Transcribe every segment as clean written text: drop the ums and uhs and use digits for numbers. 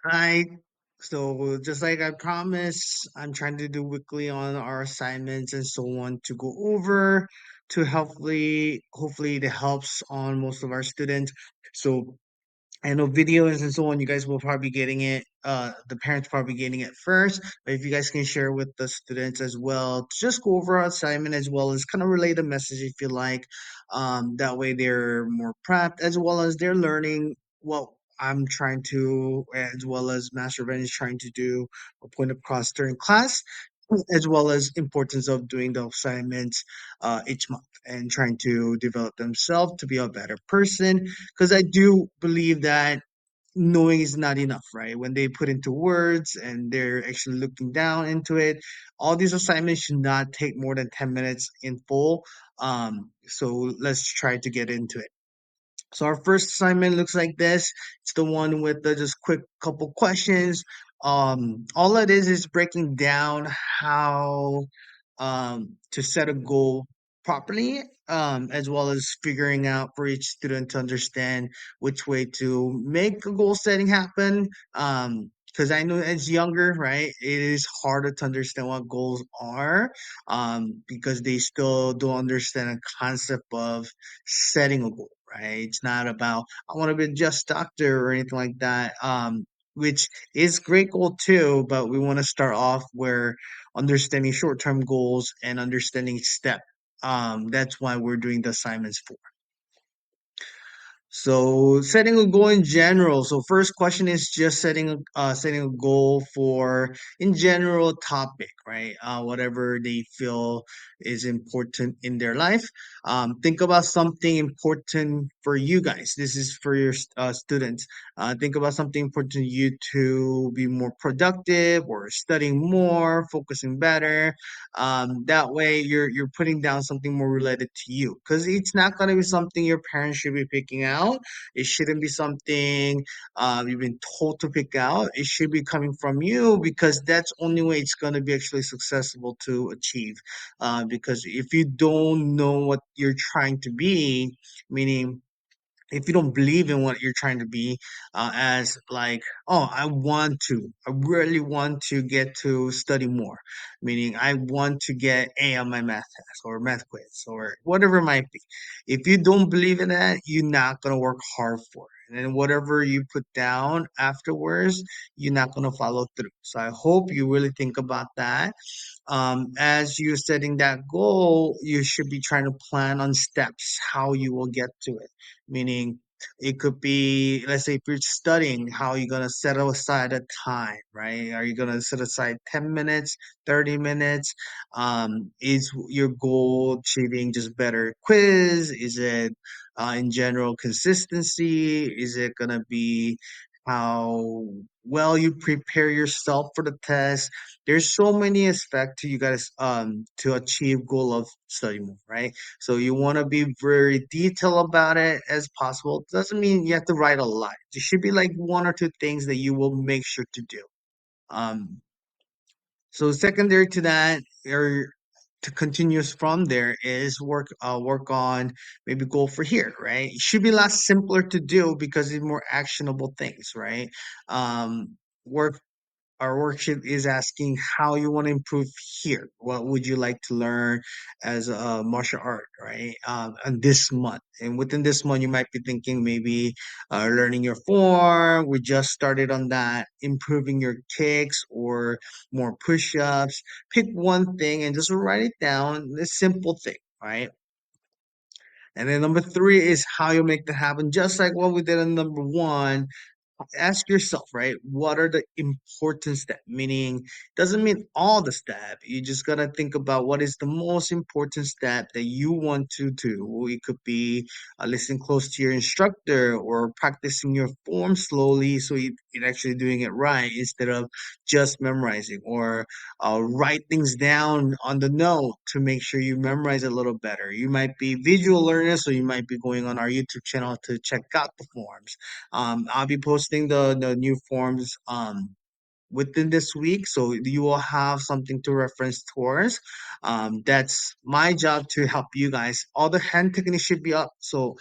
Hi. So just like I promised, I'm trying to do weekly on our assignments and so on to go over to hopefully it helps on most of our students. So I know videos and so on, you guys will probably be getting it, the parents probably getting it first. But if you guys can share with the students as well, to just go over our assignment as well as kind of relay the message if you like. That way they're more prepped as well as they're learning what I'm trying to, as well as Master Ben is trying to do a point across during class, as well as importance of doing the assignments each month and trying to develop themselves to be a better person because I do believe that knowing is not enough, right? When they put into words and they're actually looking down into it, all these assignments should not take more than 10 minutes in full. So let's try to get into it. So our first assignment looks like this. It's the one with the just quick couple questions. All it is breaking down how to set a goal properly, as well as figuring out for each student to understand which way to make a goal setting happen. Because I know as younger, right, it is harder to understand what goals are, because they still don't understand a concept of setting a goal, right? It's not about I want to be just doctor or anything like that. Which is great goal too, but we want to start off where understanding short-term goals and understanding step. That's why we're doing the assignments for. So setting a goal in general. So first question is just setting a goal for in general topic, right? Whatever they feel is important in their life. Think about something important for you guys. This is for your students. Think about something important to you to be more productive or studying more, focusing better. That way you're putting down something more related to you because it's not going to be something your parents should be picking out. It shouldn't be something you've been told to pick out. It should be coming from you because that's only way it's going to be actually successful to achieve. Because if you don't know what you're trying to be, meaning if you don't believe in what you're trying to be, as like, oh, I really want to get to study more, meaning I want to get A on my math test or math quiz or whatever it might be. If you don't believe in that, you're not going to work hard for it. And then whatever you put down afterwards, you're not going to follow through. So I hope you really think about that. As you're setting that goal, you should be trying to plan on steps how you will get to it. Meaning, it could be, let's say, if you're studying, how you're gonna set aside a time, right? Are you gonna set aside 10 minutes, 30 minutes? Is your goal achieving just better quiz? Is it in general consistency? Is it gonna be how well you prepare yourself for the test? There's so many aspects to you guys to achieve goal of study more, right? So you want to be very detailed about it as possible. Doesn't mean you have to write a lot. It should be like one or two things that you will make sure to do. Um, so secondary to that, or to continuous from there is work on maybe goal for here, right? It should be a lot simpler to do because it's more actionable things, right? Work our worksheet is asking how you want to improve here. What would you like to learn as a martial art, right? And this month, and within this month, you might be thinking maybe learning your form. We just started on that, improving your kicks or more push-ups. Pick one thing and just write it down. A simple thing, right? And then number three is how you make that happen, just like what we did in number one. Ask yourself, right? What are the important steps? Meaning, doesn't mean all the step. You just gotta think about what is the most important step that you want to do. It could be listening close to your instructor or practicing your form slowly so you're actually doing it right instead of just memorizing or write things down on the note to make sure you memorize a little better. You might be visual learners, so you might be going on our YouTube channel to check out the forms. I'll be posting the new forms within this week, so you will have something to reference towards. That's my job to help you guys. All the hand techniques should be up, so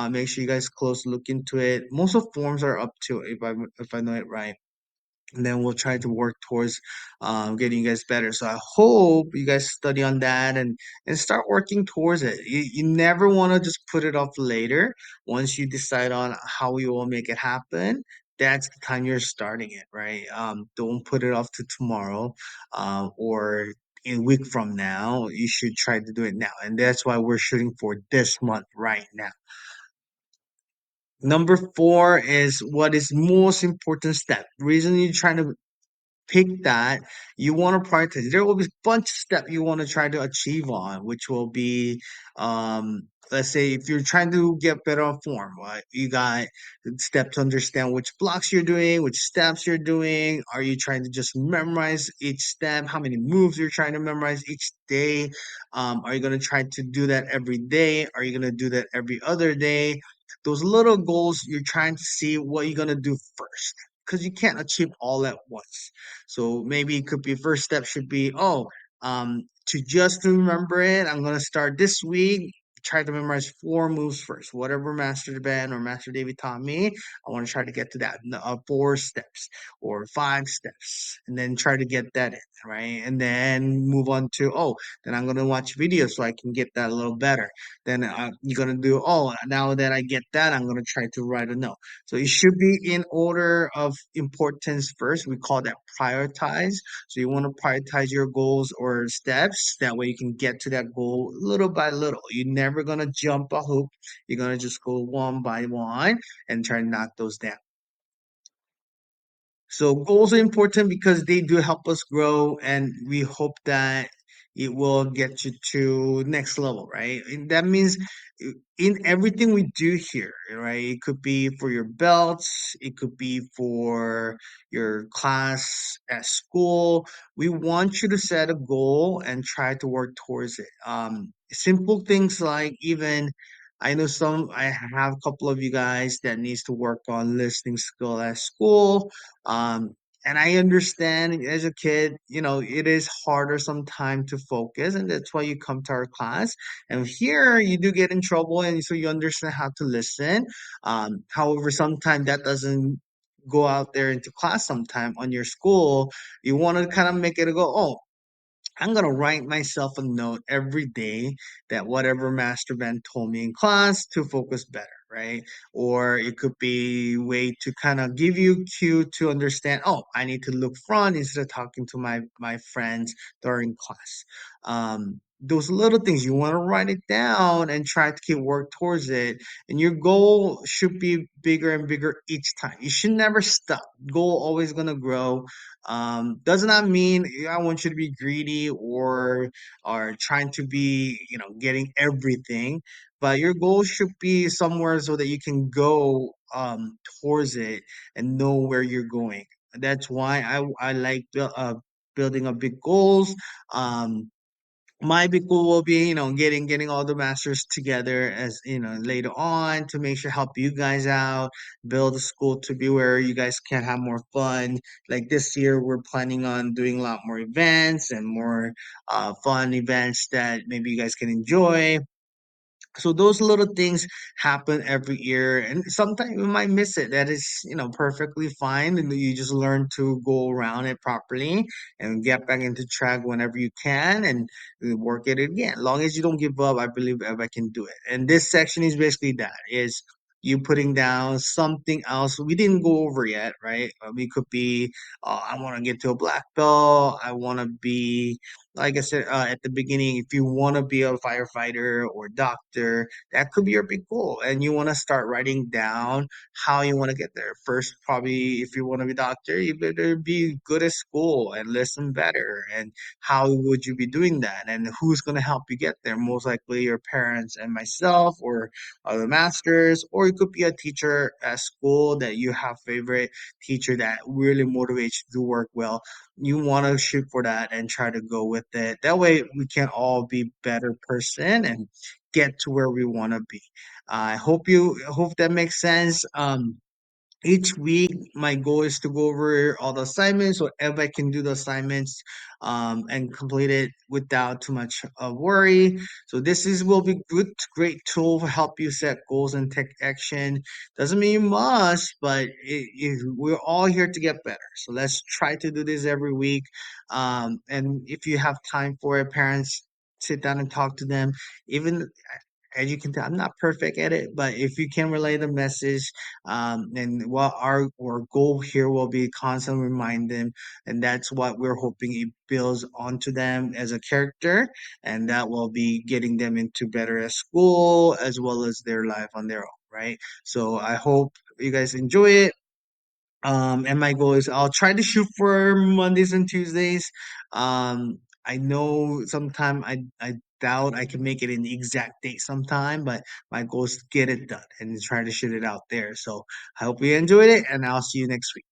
make sure you guys close look into it. Most of forms are up to if I know it right. and then we'll try to work towards getting you guys better. So I hope you guys study on that and start working towards it. You never want to just put it off later. Once you decide on how you will make it happen, that's the time you're starting it, right? Don't put it off to tomorrow, or in a week from now. You should try to do it now, and that's why we're shooting for this month right now. Number four is what is most important step. Reason you're trying to pick that, you want to prioritize. There will be a bunch of steps you want to try to achieve on, which will be, let's say, if you're trying to get better on form, right? You got step to understand which blocks you're doing, which steps you're doing. Are you trying to just memorize each step? How many moves you're trying to memorize each day? Are you going to try to do that every day? Are you going to do that every other day? Those little goals, you're trying to see what you're going to do first, because you can't achieve all at once. So maybe it could be first step should be, oh, to just remember it, I'm gonna start this week. Try to memorize four moves first. Whatever Master Ben or Master David taught me, I want to try to get to that four steps or five steps, and then try to get that in, right? And then move on to, oh, then I'm gonna watch videos so I can get that a little better. Then you're gonna do, oh, now that I get that, I'm gonna try to write a note. So it should be in order of importance first. We call that prioritize. So you want to prioritize your goals or steps. That way you can get to that goal little by little. You're never gonna jump a hoop. You're gonna just go one by one and try to knock those down. So goals are important because they do help us grow, and we hope that it will get you to next level, right? And that means in everything we do here, right? It could be for your belts, it could be for your class at school. We want you to set a goal and try to work towards it. Simple things like, even I know I have a couple of you guys that needs to work on listening skill at school, and I understand as a kid, it is harder sometimes to focus, and that's why you come to our class. And here you do get in trouble, and so you understand how to listen. However, sometimes that doesn't go out there into class sometime on your school. You want to kind of make it go, oh, I'm gonna write myself a note every day that whatever Master Ben told me in class to focus better, right? Or it could be a way to kind of give you cue to understand, oh, I need to look front instead of talking to my friends during class. Those little things you want to write it down and try to keep work towards it. And your goal should be bigger and bigger each time. You should never stop. Goal always gonna grow. Does not mean I want you to be greedy or trying to be, getting everything, but your goal should be somewhere so that you can go towards it and know where you're going. That's why I like building up big goals. My big goal will be, getting all the masters together as later on to make sure help you guys out, build a school to be where you guys can have more fun. Like this year, we're planning on doing a lot more events and more fun events that maybe you guys can enjoy. So those little things happen every year, and sometimes you might miss it. That is, perfectly fine, and you just learn to go around it properly and get back into track whenever you can, and work it again. Long as you don't give up, I believe everybody can do it. And this section is basically that is you putting down something else we didn't go over yet, right? We could be, I want to get to a black belt. I want to be, like I said at the beginning, if you want to be a firefighter or doctor, that could be your big goal. And you want to start writing down how you want to get there. First, probably if you want to be a doctor, you better be good at school and listen better. And how would you be doing that? And who's going to help you get there? Most likely your parents and myself, or other masters, or it could be a teacher at school that you have favorite teacher that really motivates you to work well. You want to shoot for that and try to go with it. That way we can all be better person and get to where we want to be. I hope that makes sense. each week my goal is to go over all the assignments, whatever I can do the assignments, and complete it without too much worry. So this is will be good, great tool to help you set goals and take action. Doesn't mean you must, but we're all here to get better. So let's try to do this every week. And if you have time for it, parents, sit down and talk to them. Even as you can tell, I'm not perfect at it, but if you can relay the message, and what our goal here will be constantly remind them, and that's what we're hoping it builds onto them as a character, and that will be getting them into better at school as well as their life on their own, right? So I hope you guys enjoy it. And my goal is I'll try to shoot for Mondays and Tuesdays. I know sometime I doubt I can make it in the exact date sometime, but my goal is to get it done and try to shoot it out there. So I hope you enjoyed it, and I'll see you next week.